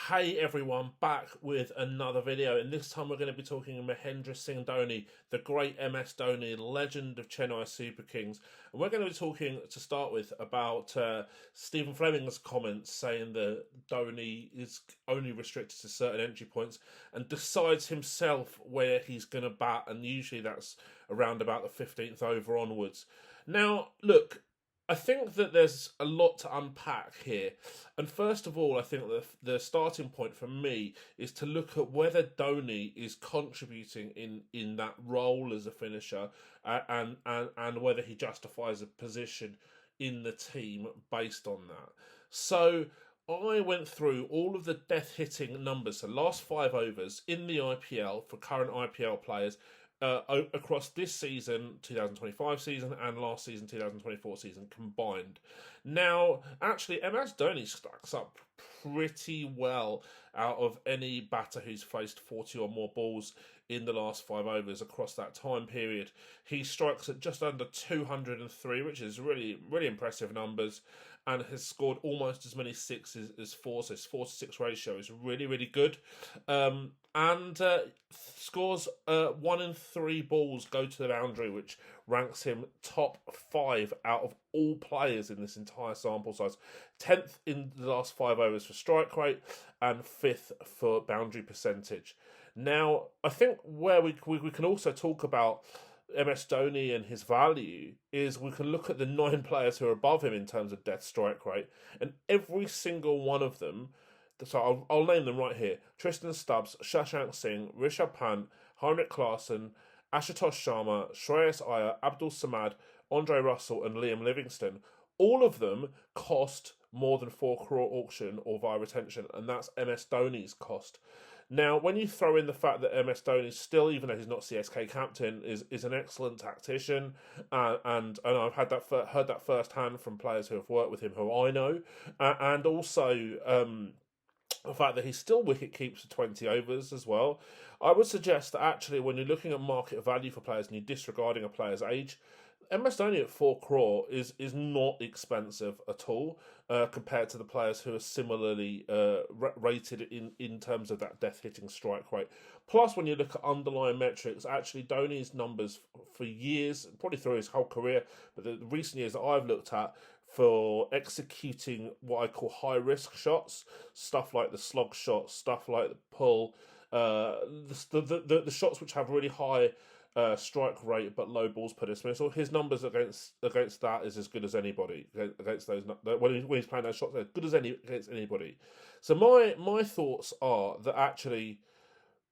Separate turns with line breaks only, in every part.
Hey everyone, back with another video, and this time we're going to be talking Mahendra Singh Dhoni, the great MS Dhoni, legend of Chennai Super Kings. And we're going to be talking, to start with, about Stephen Fleming's comments saying that Dhoni is only restricted to certain entry points and decides himself where he's going to bat, and usually that's around about the 15th over onwards. Now, look, I think that there's a lot to unpack here. And first of all, I think the starting point for me is to look at whether Dhoni is contributing in that role as a finisher, and whether he justifies a position in the team based on that. So I went through all of the death hitting numbers, so last 5 overs in the IPL for current IPL players, across this season, 2025 season, and last season, 2024 season combined. Now, actually, MS Dhoni stacks up pretty well out of any batter who's faced 40 or more balls in the last 5 overs across that time period. He strikes at just under 203, which is really, really impressive numbers, and has scored almost as many sixes as fours. So his 4-to-6 ratio is really, really good. And scores 1 in 3 balls go to the boundary, which ranks him top 5 out of all players in this entire sample size. 10th in the last 5 overs for strike rate, and 5th for boundary percentage. Now, I think where we can also talk about MS Dhoni and his value is we can look at the 9 players who are above him in terms of death strike rate, and every single one of them. So I'll name them right here: Tristan Stubbs, Shashank Singh, Rishabh Pant, Heinrich Klaasen, Ashutosh Sharma, Shreyas Iyer, Abdul Samad, Andre Russell, and Liam Livingston. All of them cost more than 4 crore auction or via retention, and that's MS Dhoni's cost. Now, when you throw in the fact that MS Dhoni still, even though he's not CSK captain, is an excellent tactician, and I've heard that firsthand from players who have worked with him, who I know, and also the fact that he still wicket keeps for 20 overs as well, I would suggest that actually when you're looking at market value for players and you're disregarding a player's age, MS Dhoni at 4 crore is not expensive at all, compared to the players who are similarly rated in terms of that death hitting strike rate. Plus, when you look at underlying metrics, actually Dhoni's numbers for years, probably through his whole career, but the recent years that I've looked at, for executing what I call high risk shots, stuff like the slog shot, stuff like the pull, the shots which have really high strike rate but low balls per dismissal. His numbers against that is as good as anybody. Against those, when he's playing those shots, as good as against anybody. So my thoughts are that actually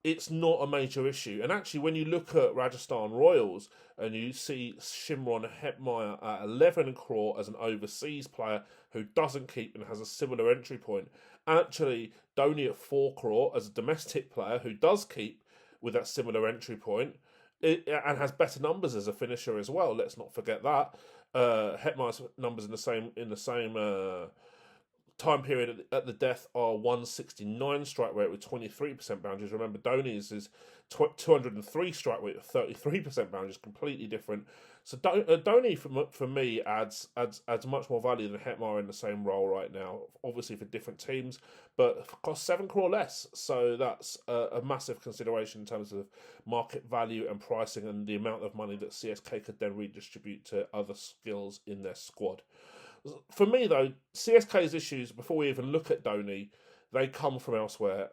it's not a major issue. And actually, when you look at Rajasthan Royals and you see Shimron Hetmyer at 11 crore as an overseas player who doesn't keep and has a similar entry point, actually Dhoni at 4 crore as a domestic player who does keep with that similar entry point, and has better numbers as a finisher as well. Let's not forget that. Hetmyer's numbers in the same time period at the death are 169 strike rate with 23% boundaries. Remember, Dhoni's is 203 strike rate with 33% boundaries, completely different. So Dhoni for me adds much more value than Hetmyer in the same role right now. Obviously for different teams, but costs 7 crore less. So that's a massive consideration in terms of market value and pricing and the amount of money that CSK could then redistribute to other skills in their squad. For me, though, CSK's issues, before we even look at Dhoni, they come from elsewhere.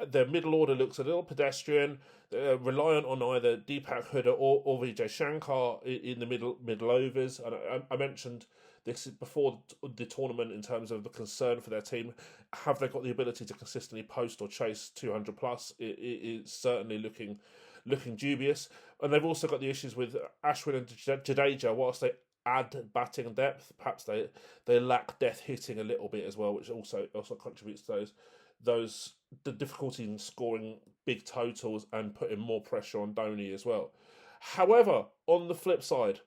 Their middle order looks a little pedestrian, reliant on either Deepak Hooda or Vijay Shankar in the middle overs. And I mentioned this before the tournament in terms of the concern for their team. Have they got the ability to consistently post or chase 200 plus? It's certainly looking dubious. And they've also got the issues with Ashwin and Jadeja. Whilst they add batting depth, perhaps they lack death hitting a little bit as well, which also contributes to the difficulty in scoring big totals and putting more pressure on Dhoni as well. However, on the flip side,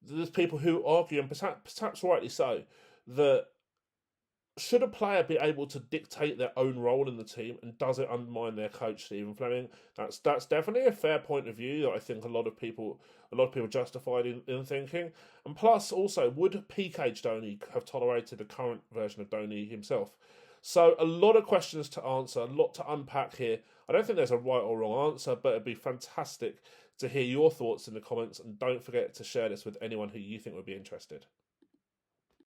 there's people who argue, and perhaps rightly so, that should a player be able to dictate their own role in the team, and does it undermine their coach, Stephen Fleming? That's definitely a fair point of view that I think a lot of people justified in thinking. And plus, also, would PK Dhoni have tolerated the current version of Dhoni himself? So a lot of questions to answer, a lot to unpack here. I don't think there's a right or wrong answer, but it'd be fantastic to hear your thoughts in the comments, and don't forget to share this with anyone who you think would be interested.